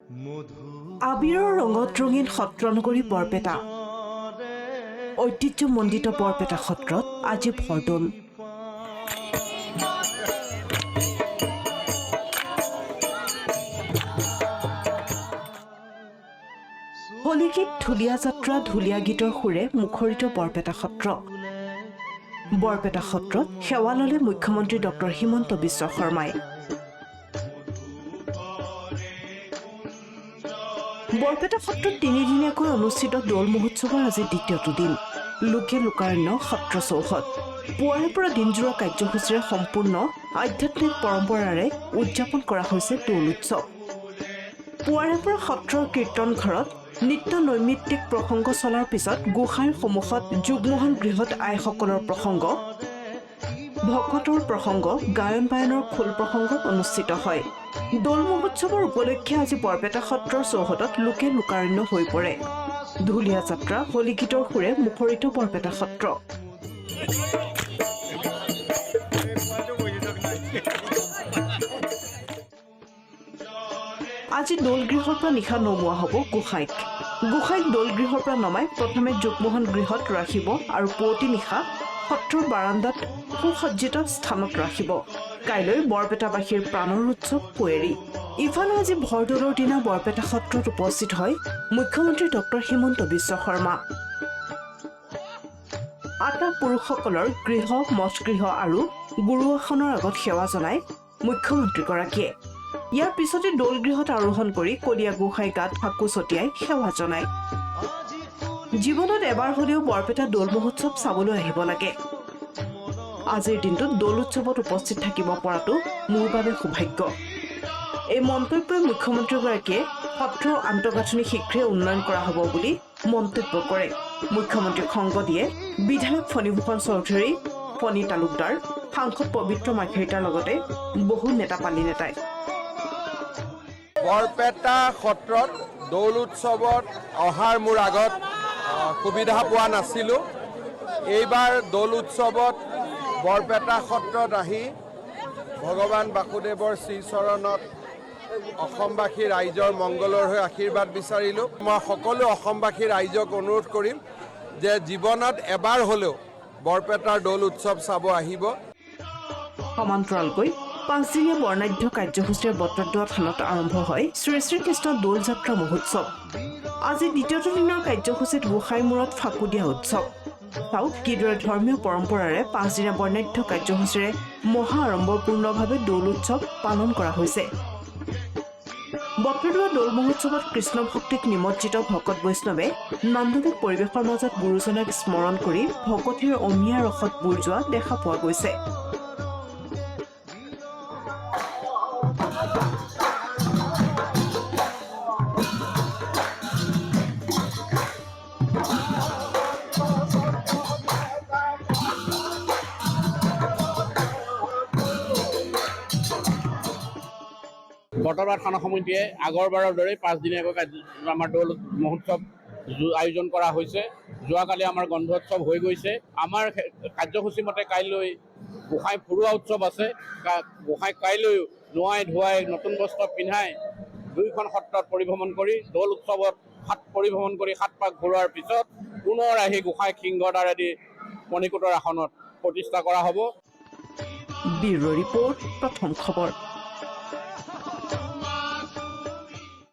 আবিৰৰ ৰঙত ৰঙীন সত্ৰনগৰী বৰপেটা ঐতিহ্যমণ্ডিত বৰপেটা সত্ৰত আজি ভৰদৌল। হলিগীত ঢুলীয়া যাত্ৰা ঢুলীয়া গীতৰ সুৰে মুখৰিত বৰপেটা সত্ৰ। বৰপেটা সত্ৰত সেৱা ললে মুখ্যমন্ত্ৰী ডক্টৰ হিমন্ত বিশ্ব শৰ্মাই। বৰপেটা সত্ৰত তিনিদিনীয়াকৈ অনুষ্ঠিত দৌল মহোৎসৱৰ আজি দ্বিতীয়টো দিন। লোকে লোকাৰণ্য সত্ৰ চৌহদ পুৱাৰে পৰা দিনজোৰা কাৰ্যসূচীৰে সম্পূৰ্ণ আধ্যাত্মিক পৰম্পৰাৰে উদযাপন কৰা হৈছে দৌল উৎসৱ। পুৱাৰে পৰা সত্ৰৰ কীৰ্তন ঘৰত নিত্য নৈমিত্তিক প্ৰসংগ চলাৰ পিছত গোসাঁইৰ সন্মুখত যুগমোহন গৃহত আইসকলৰ প্ৰসংগ, ভকতৰ প্ৰসংগ, গায়ন বায়নৰ খোল প্ৰসংগ অনুষ্ঠিত হয়। দৌল মহোৎসৱৰ উপলক্ষে আজি বৰপেটা সত্ৰৰ চৌহদত লোকে লোকাৰণ্য হৈ পৰে। ঢুলীয়া যাত্ৰা হলিগীতৰ সুৰে মুখৰিত বৰপেটা সত্ৰ। আজি দৌলগৃহৰ পৰা নিশা নমোৱা হ'ব গোসাঁইক। গোসাঁইক দৌলগৃহৰ পৰা নমাই প্ৰথমে যুগমোহন গৃহত ৰাখিব আৰু পুৱতি নিশা সত্ৰৰ বাৰাণ্ডাত সুসজ্জিত স্থানত ৰাখিব। কাইলৈ বৰপেটাবাসীৰ প্ৰাণৰ উৎসৱ পুৱেৰী। ইফালে আজি ভৰদৌলৰ দিনা বৰপেটা সত্ৰত উপস্থিত হয় মুখ্যমন্ত্ৰী ডক্টৰ হিমন্ত বিশ্ব শৰ্মা। আটা পুৰুষসকলৰ গৃহ, মঠগৃহ আৰু গুৰু আসনৰ আগত সেৱা জনায় মুখ্যমন্ত্ৰীগৰাকীয়ে। ইয়াৰ পিছতে দৌলগৃহত আৰোহণ কৰি কলীয়া গোসাঁই গাত ফাকু ছটিয়াই সেৱা জনায়। জীৱনত এবাৰ হলেও বৰপেটা দৌল মহোৎসৱ চাবলৈ আহিব লাগে। আজিৰ দিনটোত দৌল উৎসৱত উপস্থিত থাকিব পৰাটো মোৰ বাবে সৌভাগ্য। এই মন্তব্যই মুখ্যমন্ত্ৰীগৰাকীয়ে সত্ৰৰ আন্তঃগাঁথনি শীঘ্ৰে উন্নয়ন কৰা হ'ব বুলি মন্তব্য কৰে। মুখ্যমন্ত্ৰীক সংগ দিয়ে বিধায়ক ফণীভূষণ চৌধুৰী, ফণী তালুকদাৰ, সাংসদ পবিত্ৰ মাৰ্ঘেৰিটাৰ লগতে বহু নেতাপানী নেতাই। বৰপেটা সত্ৰত দৌল উৎসৱত অহাৰ মোৰ আগত সুবিধা পোৱা নাছিলোঁ। এইবাৰ দৌল উৎসৱত বৰপেটা সত্ৰত আহি ভগৱান বাসুদেৱৰ শ্ৰীচৰণত অসমবাসী ৰাইজৰ মংগলৰ হৈ আশীৰ্বাদ বিচাৰিলোঁ। মই সকলো অসমবাসী ৰাইজক অনুৰোধ কৰিম যে জীৱনত এবাৰ হ'লেও বৰপেটাৰ দৌল উৎসৱ চাব আহিব। সমান্তৰালকৈ 5 দিনীয়া বৰ্ণাঢ্য কাৰ্যসূচীৰে বটদ্ৰৱা থানত আৰম্ভ হয় শ্ৰী শ্ৰীকৃষ্ণ দৌল যাত্ৰা মহোৎসৱ। আজি দ্বিতীয়টো দিনৰ কাৰ্যসূচীত গোসাঁই মূৰত ফাকু দিয়া উৎসৱ। চাওক কিদৰে ধৰ্মীয় পৰম্পৰাৰে 5 দিনীয়া বৰ্ণাঢ্য কাৰ্যসূচীৰে মহা আড়ম্বৰপূৰ্ণভাৱে দৌল উৎসৱ পালন কৰা হৈছে। বটদ্ৰৱা দৌল মহোৎসৱত কৃষ্ণ ভক্তিক নিমজ্জিত ভকত বৈষ্ণৱে নান্দনিক পৰিৱেশৰ মাজত গুৰুজনাক স্মৰণ কৰি ভকতিৰ অমিয়া ৰসত বুৰ যোৱা দেখা পোৱা গৈছে। বটদ্ৰৱা থানা সমিতিয়ে আগৰবাৰৰ দৰে 5 দিনীয়াকৈ আমাৰ দৌল মহোৎসৱ আয়োজন কৰা হৈছে। যোৱাকালি আমাৰ গন্ধোৎসৱ হৈ গৈছে। আমাৰ কাৰ্যসূচী মতে কাইলৈ গোসাঁই ফুৰোৱা উৎসৱ আছে। গোসাঁইক কাইলৈ নোৱাই ধুৱাই নতুন বস্ত্ৰ পিন্ধাই 2খন সত্ৰত পৰিভ্ৰমণ কৰি দৌল উৎসৱত পৰিভ্ৰমণ কৰি 7 পাক ঘূৰোৱাৰ পিছত পুনৰ আহি গোসাঁইক সিংহদ্বাৰেদি মণিকূটৰ আসনত প্ৰতিষ্ঠা কৰা হ'ব। ব্যুৰ ৰিপৰ্ট, প্ৰথম খবৰ।